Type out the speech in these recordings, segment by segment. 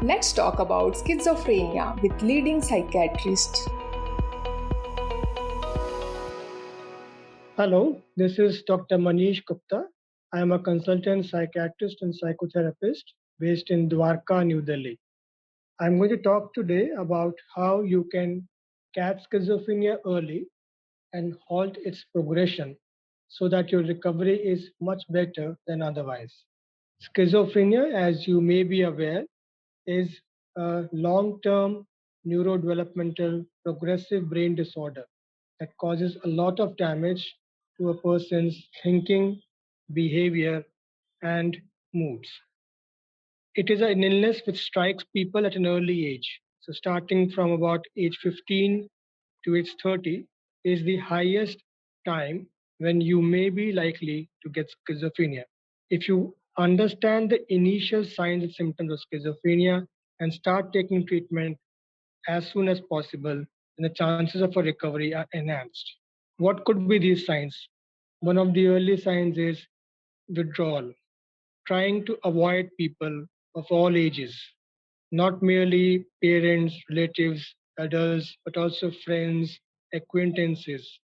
Let's talk about schizophrenia with leading psychiatrist. Hello, this is Dr. Maneesh Gupta. I am a consultant psychiatrist and psychotherapist based in Dwarka, New Delhi. I'm going to talk today about how you can catch schizophrenia early and halt its progression so that your recovery is much better than otherwise. Schizophrenia, as you may be aware, is a long term neurodevelopmental progressive brain disorder that causes a lot of damage to a person's thinking, behavior, and moods. It is an illness which strikes people at an early age. So, starting from about age 15 to age 30 is the highest time when you may be likely to get schizophrenia. If you understand the initial signs and symptoms of schizophrenia and start taking treatment as soon as possible, then the chances of a recovery are enhanced. What could be these signs? One of the early signs is withdrawal, trying to avoid people of all ages, not merely parents, relatives, adults, but also friends, acquaintances,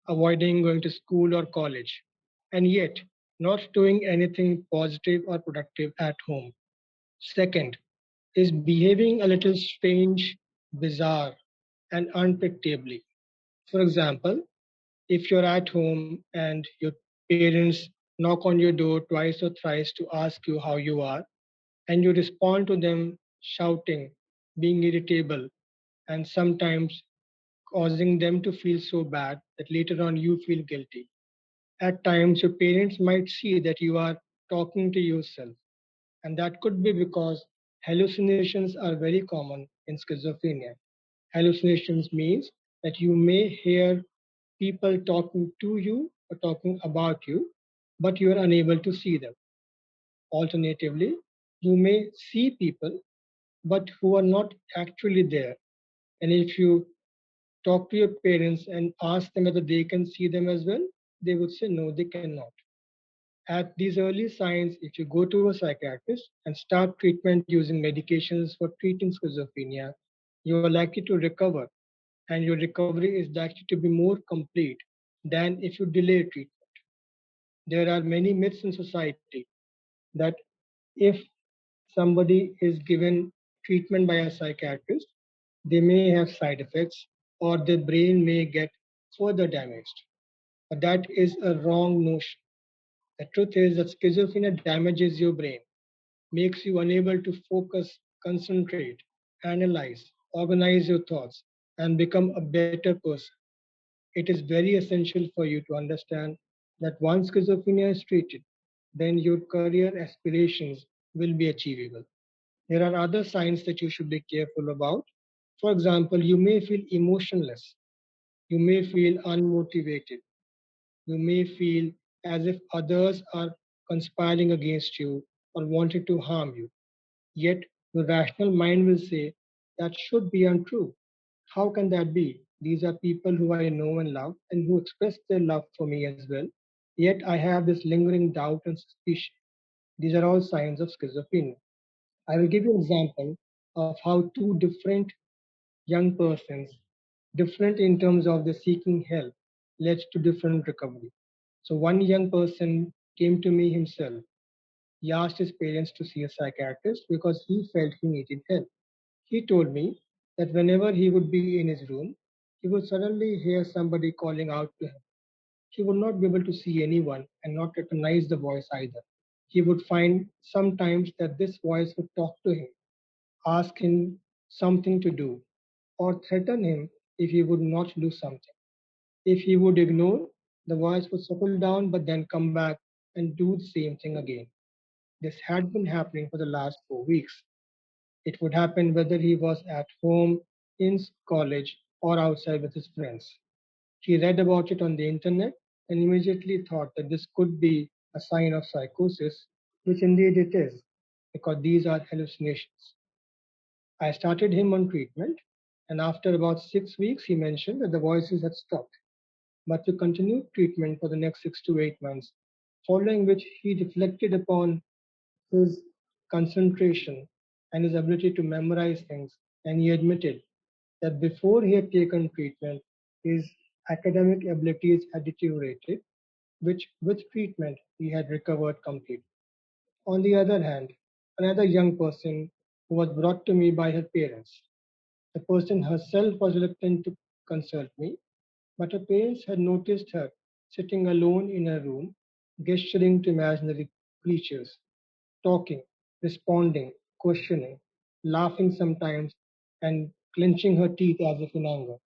avoiding going to school or college, and yet not doing anything positive or productive at home. Second is behaving a little strange, bizarre, and unpredictably. For example, if you're at home and your parents knock on your door twice or thrice to ask you how you are, and you respond to them shouting, being irritable, and sometimes causing them to feel so bad that later on you feel guilty. At times, your parents might see that you are talking to yourself, and that could be because hallucinations are very common in schizophrenia. Hallucinations means that you may hear people talking to you or talking about you, but you are unable to see them. Alternatively, you may see people but who are not actually there. And if you talk to your parents and ask them whether they can see them as well, they would say no, they cannot. At these early signs, if you go to a psychiatrist and start treatment using medications for treating schizophrenia, you are likely to recover, and your recovery is likely to be more complete than if you delay treatment. There are many myths in society that if somebody is given treatment by a psychiatrist, they may have side effects or their brain may get further damaged. But that is a wrong notion. The truth is that schizophrenia damages your brain, makes you unable to focus, concentrate, analyze, organize your thoughts, and become a better person. It is very essential for you to understand that once schizophrenia is treated, then your career aspirations will be achievable. There are other signs that you should be careful about. For example, you may feel emotionless, you may feel unmotivated, you may feel as if others are conspiring against you or wanting to harm you. Yet, the rational mind will say that should be untrue. How can that be? These are people who I know and love and who express their love for me as well. Yet, I have this lingering doubt and suspicion. These are all signs of schizophrenia. I will give you an example of how two different young persons, different in terms of the seeking help, led to different recovery. So one young person came to me himself. He asked his parents to see a psychiatrist because he felt he needed help. He told me that whenever he would be in his room, he would suddenly hear somebody calling out to him. He would not be able to see anyone and not recognize the voice either. He would find sometimes that this voice would talk to him, ask him something to do, or threaten him if he would not do something. If he would ignore, the voice would settle down but then come back and do the same thing again. This had been happening for the last 4 weeks. It would happen whether he was at home, in college, or outside with his friends. He read about it on the internet and immediately thought that this could be a sign of psychosis, which indeed it is, because these are hallucinations. I started him on treatment, and after about 6 weeks, he mentioned that the voices had stopped. But we continued treatment for the next 6 to 8 months, following which he reflected upon his concentration, and his ability to memorize things, and he admitted that before he had taken treatment, his academic abilities had deteriorated, which with treatment he had recovered completely. On the other hand, another young person who was brought to me by her parents. The person herself was reluctant to consult me, but her parents had noticed her sitting alone in her room, gesturing to imaginary creatures, talking, responding, questioning, laughing sometimes, and clenching her teeth as if in anger.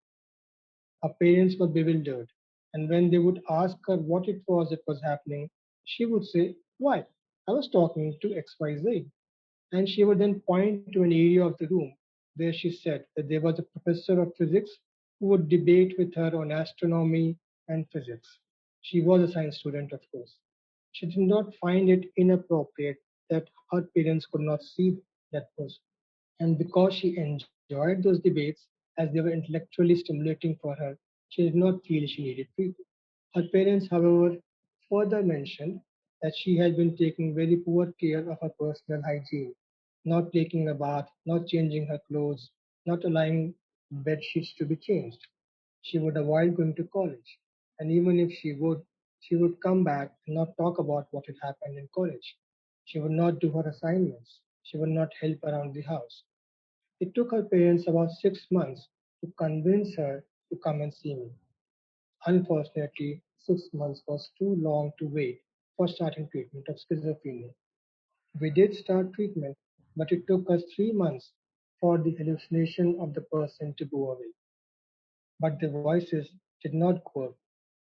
Her parents were bewildered, and when they would ask her what it was that was happening, she would say, "Why? I was talking to XYZ." And she would then point to an area of the room where she said that there was a professor of physics who would debate with her on astronomy and physics. She was a science student, of course. She did not find it inappropriate that her parents could not see that person. And because she enjoyed those debates as they were intellectually stimulating for her, she did not feel she needed treatment. Her parents, however, further mentioned that she had been taking very poor care of her personal hygiene, not taking a bath, not changing her clothes, not allowing bed sheets to be changed. She would avoid going to college, and even if she would come back and not talk about what had happened in college. She would not do her assignments. She would not help around the house. It took her parents about 6 months to convince her to come and see me. Unfortunately, 6 months was too long to wait for starting treatment of schizophrenia. We did start treatment, but it took us 3 months for the hallucination of the person to go away. But the voices did not go away.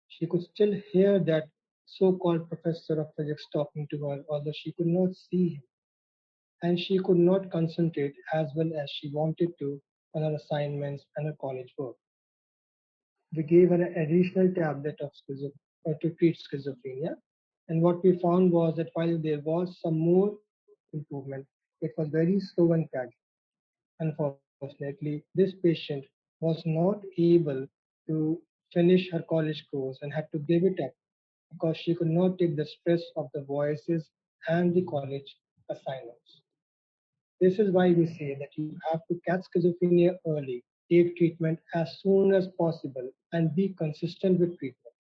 She could still hear that so called professor of physics talking to her, although she could not see him, and she could not concentrate as well as she wanted to on her assignments and her college work. We gave her an additional tablet of to treat schizophrenia. And what we found was that while there was some more improvement, it was very slow and gradual. Unfortunately, this patient was not able to finish her college course and had to give it up because she could not take the stress of the voices and the college assignments. This is why we say that you have to catch schizophrenia early, take treatment as soon as possible, and be consistent with treatment.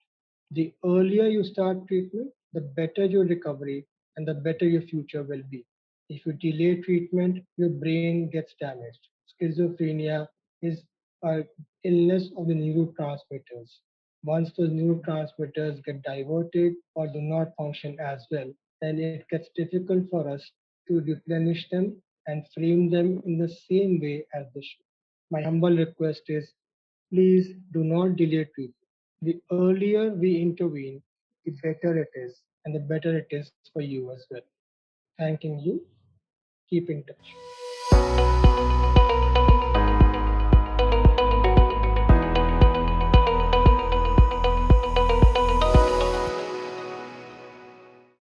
The earlier you start treatment, the better your recovery and the better your future will be. If you delay treatment, your brain gets damaged. Schizophrenia is an illness of the neurotransmitters. Once those neurotransmitters get diverted or do not function as well, then it gets difficult for us to replenish them and frame them in the same way as they should. My humble request is please do not delay treatment. The earlier we intervene, the better it is, and the better it is for you as well. Thanking you. Keep in touch.